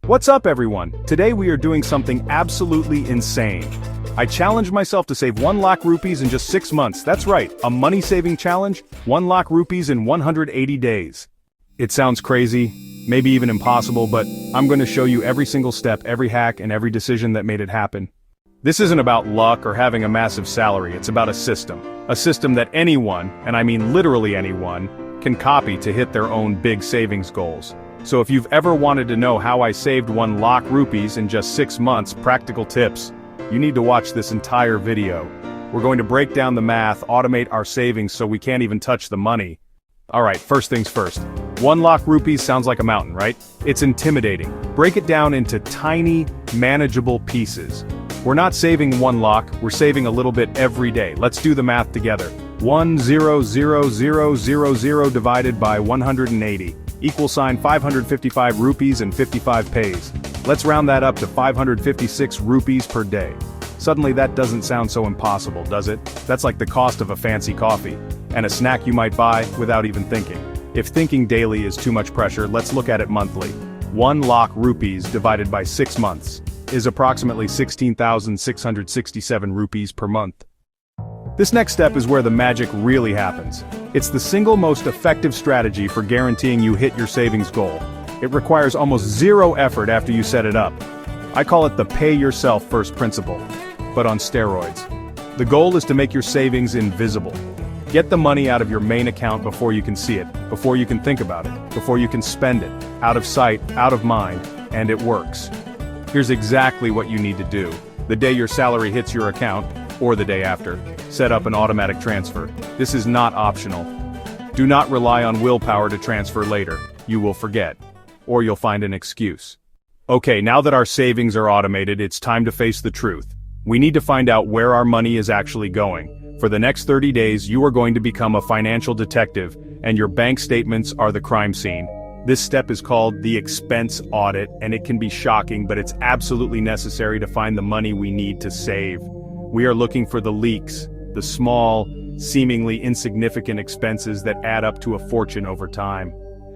What's up everyone? Today we are doing something absolutely insane. I challenged myself to save 1 lakh rupees in just 6 months. That's right, a money-saving challenge, 1 lakh rupees in 180 days. It sounds crazy, maybe even impossible, but I'm going to show you every single step, every hack, and every decision that made it happen. This isn't about luck or having a massive salary, it's about a system. A system that anyone, and I mean literally anyone, can copy to hit their own big savings goals. So if you've ever wanted to know how I saved 1 lakh rupees in just 6 months, practical tips, you need to watch this entire video. We're going to break down the math, automate our savings so we can't even touch the money. Alright, first things first. 1 lakh rupees sounds like a mountain, right? It's intimidating. Break it down into tiny, manageable pieces. We're not saving 1 lakh, we're saving a little bit every day. Let's do the math together. 1,000,000 divided by 180 equals 555 rupees and 55 paise. Let's round that up to 556 rupees per day. Suddenly that doesn't sound so impossible, does it? That's like the cost of a fancy coffee, and a snack you might buy without even thinking. If thinking daily is too much pressure, let's look at it monthly. 1 lakh rupees divided by 6 months is approximately 16,667 rupees per month. This next step is where the magic really happens. It's the single most effective strategy for guaranteeing you hit your savings goal. It requires almost zero effort after you set it up. I call it the pay yourself first principle, but on steroids. The goal is to make your savings invisible. Get the money out of your main account before you can see it, before you can think about it, before you can spend it, out of sight, out of mind, and it works. Here's exactly what you need to do. The day your salary hits your account, or the day after, set up an automatic transfer. This is not optional. Do not rely on willpower to transfer later. You will forget. Or you'll find an excuse. Okay, now that our savings are automated, it's time to face the truth. We need to find out where our money is actually going. For the next 30 days, you are going to become a financial detective, and your bank statements are the crime scene. This step is called the expense audit, and it can be shocking, but it's absolutely necessary to find the money we need to save. We are looking for the leaks, the small, seemingly insignificant expenses that add up to a fortune over time.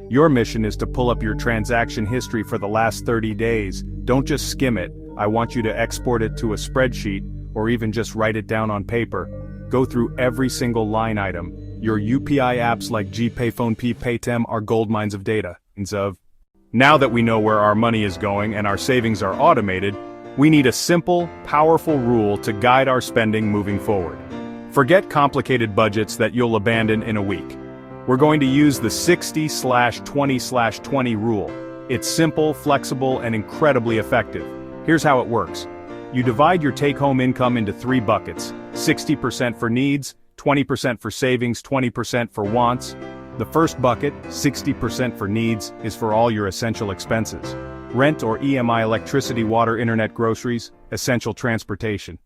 Your mission is to pull up your transaction history for the last 30 days. Don't just skim it. I want you to export it to a spreadsheet, or even just write it down on paper. Go through every single line item. Your UPI apps like GPay, PhonePe, Paytm are gold mines of data. Now that we know where our money is going and our savings are automated, we need a simple, powerful rule to guide our spending moving forward. Forget complicated budgets that you'll abandon in a week. We're going to use the 60/20/20 rule. It's simple, flexible, and incredibly effective. Here's how it works. You divide your take-home income into 3 buckets: 60% for needs, 20% for savings, 20% for wants. The first bucket, 60% for needs, is for all your essential expenses. Rent or EMI, electricity, water, internet, groceries, essential transportation.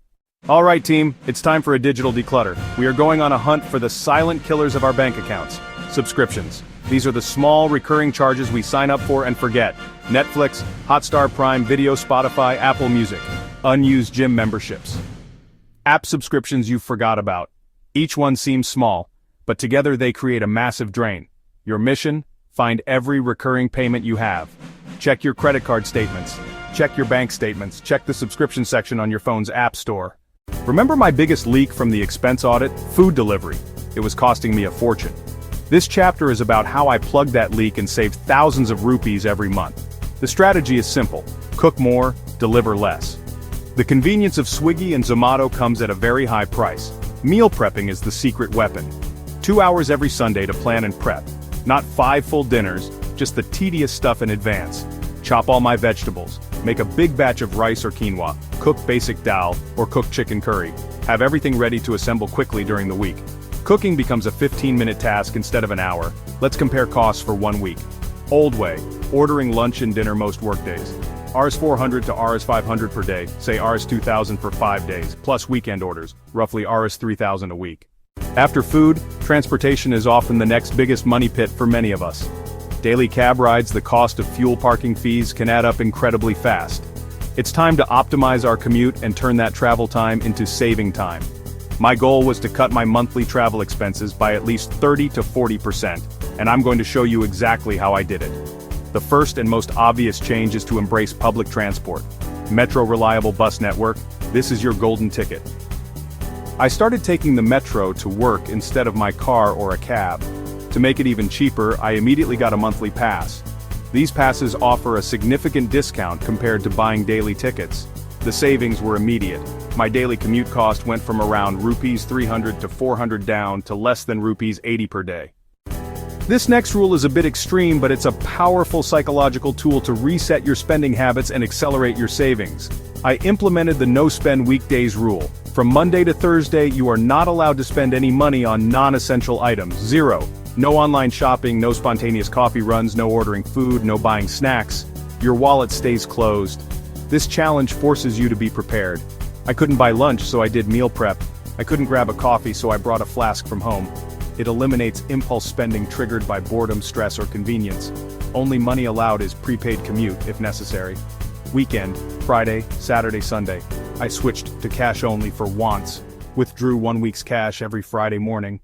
Alright team, it's time for a digital declutter. We are going on a hunt for the silent killers of our bank accounts. Subscriptions. These are the small, recurring charges we sign up for and forget. Netflix, Hotstar Prime Video, Spotify, Apple Music. Unused gym memberships. App subscriptions you forgot about. Each one seems small, but together they create a massive drain. Your mission? Find every recurring payment you have. Check your credit card statements. Check your bank statements. Check the subscription section on your phone's app store. Remember my biggest leak from the expense audit? Food delivery. It was costing me a fortune. This chapter is about how I plugged that leak and saved thousands of rupees every month. The strategy is simple. Cook more, deliver less. The convenience of Swiggy and Zomato comes at a very high price. Meal prepping is the secret weapon. 2 hours every Sunday to plan and prep. Not 5 full dinners, just the tedious stuff in advance. Chop all my vegetables. Make a big batch of rice or quinoa. Cook basic dal, or cook chicken curry. Have everything ready to assemble quickly during the week. Cooking becomes a 15-minute task instead of an hour. Let's compare costs for 1 week. Old way, ordering lunch and dinner most workdays. Rs 400 to Rs 500 per day, say Rs 2000 for 5 days, plus weekend orders, roughly Rs 3000 a week. After food, transportation is often the next biggest money pit for many of us. Daily cab rides, the cost of fuel, parking fees can add up incredibly fast. It's time to optimize our commute and turn that travel time into saving time. My goal was to cut my monthly travel expenses by at least 30 to 40%, and I'm going to show you exactly how I did it. The first and most obvious change is to embrace public transport. Metro reliable bus network, this is your golden ticket. I started taking the metro to work instead of my car or a cab. To make it even cheaper, I immediately got a monthly pass. These passes offer a significant discount compared to buying daily tickets. The savings were immediate. My daily commute cost went from around rupees 300 to 400 down to less than rupees 80 per day. This next rule is a bit extreme, but it's a powerful psychological tool to reset your spending habits and accelerate your savings. I implemented the no-spend weekdays rule. From Monday to Thursday, you are not allowed to spend any money on non-essential items. 0. No online shopping, no spontaneous coffee runs, no ordering food, no buying snacks. Your wallet stays closed. This challenge forces you to be prepared. I couldn't buy lunch, so I did meal prep. I couldn't grab a coffee, so I brought a flask from home. It eliminates impulse spending triggered by boredom, stress, or convenience. Only money allowed is prepaid commute, if necessary. Weekend, Friday, Saturday, Sunday. I switched to cash only for wants. Withdrew 1 week's cash every Friday morning.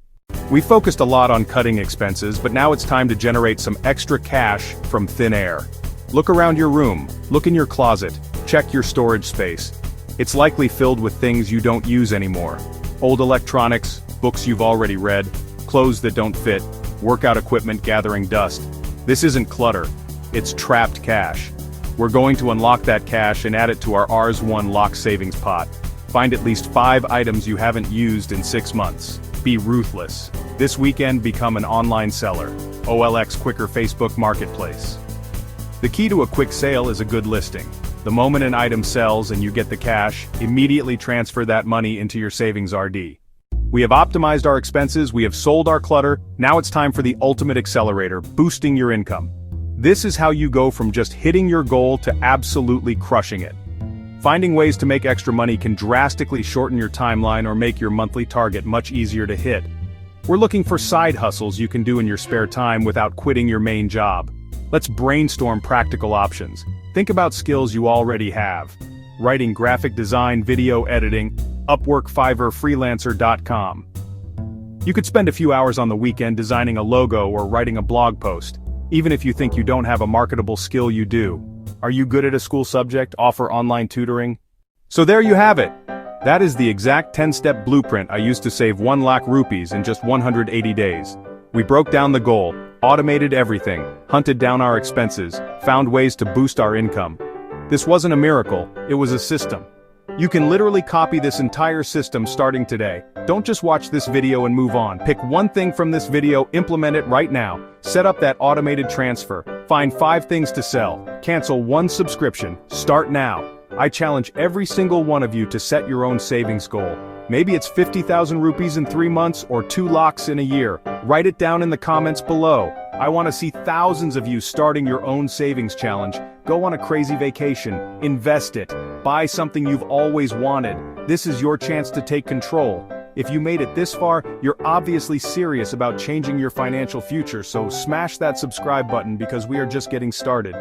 We focused a lot on cutting expenses, but now it's time to generate some extra cash from thin air. Look around your room, look in your closet, check your storage space. It's likely filled with things you don't use anymore. Old electronics, books you've already read, clothes that don't fit, workout equipment gathering dust. This isn't clutter, it's trapped cash. We're going to unlock that cash and add it to our Rs1 Lakh savings pot. Find at least 5 items you haven't used in 6 months. Be ruthless. This weekend become an online seller. OLX Quicker Facebook Marketplace. The key to a quick sale is a good listing. The moment an item sells and you get the cash, immediately transfer that money into your savings RD. We have optimized our expenses, we have sold our clutter, now it's time for the ultimate accelerator, boosting your income. This is how you go from just hitting your goal to absolutely crushing it. Finding ways to make extra money can drastically shorten your timeline or make your monthly target much easier to hit. We're looking for side hustles you can do in your spare time without quitting your main job. Let's brainstorm practical options. Think about skills you already have. Writing, graphic design, video editing, Upwork, Fiverr, Freelancer.com. You could spend a few hours on the weekend designing a logo or writing a blog post. Even if you think you don't have a marketable skill, you do. Are you good at a school subject? Offer online tutoring? So there you have it. That is the exact 10-step blueprint I used to save 1 lakh rupees in just 180 days. We broke down the goal, automated everything, hunted down our expenses, found ways to boost our income. This wasn't a miracle, it was a system. You can literally copy this entire system starting today. Don't just watch this video and move on. Pick one thing from this video, implement it right now. Set up that automated transfer. Find 5 things to sell. Cancel 1 subscription. Start now. I challenge every single one of you to set your own savings goal. Maybe it's 50,000 rupees in 3 months or 2 lakhs in a year. Write it down in the comments below. I want to see thousands of you starting your own savings challenge. Go on a crazy vacation. Invest it. Buy something you've always wanted. This is your chance to take control. If you made it this far, you're obviously serious about changing your financial future, so smash that subscribe button because we are just getting started.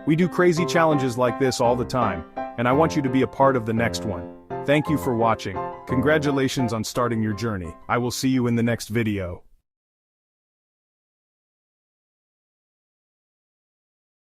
We do crazy challenges like this all the time, and I want you to be a part of the next one. Thank you for watching. Congratulations on starting your journey. I will see you in the next video.